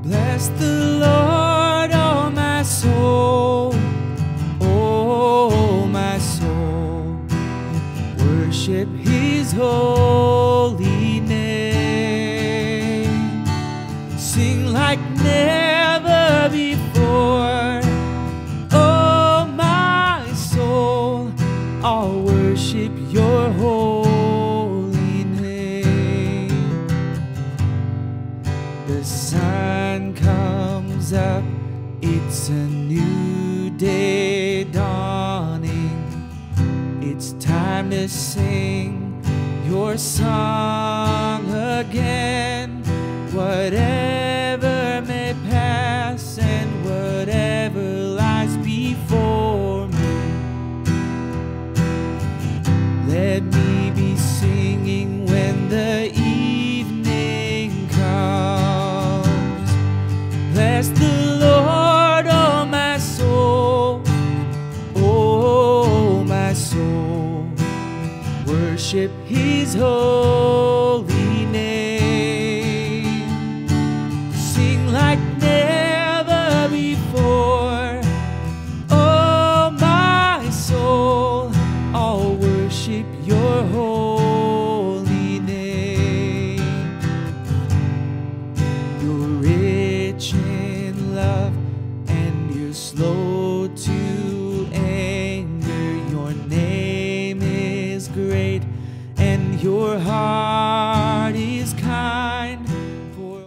Bless the Lord, oh my soul, oh my soul. Worship His holy name. Sing like never before, oh my soul. I'll worship your holy name. The sun comes up, it's a new day dawning. It's time to sing your song again. Whatever may pass and whatever lies before me, let me be singing when the evening comes. Bless the Lord, oh my soul, oh my soul. Worship His holy name. Sing like never before, oh my soul. I'll worship your holy name. You're rich in love and you're slow to anger. Your name is great and your heart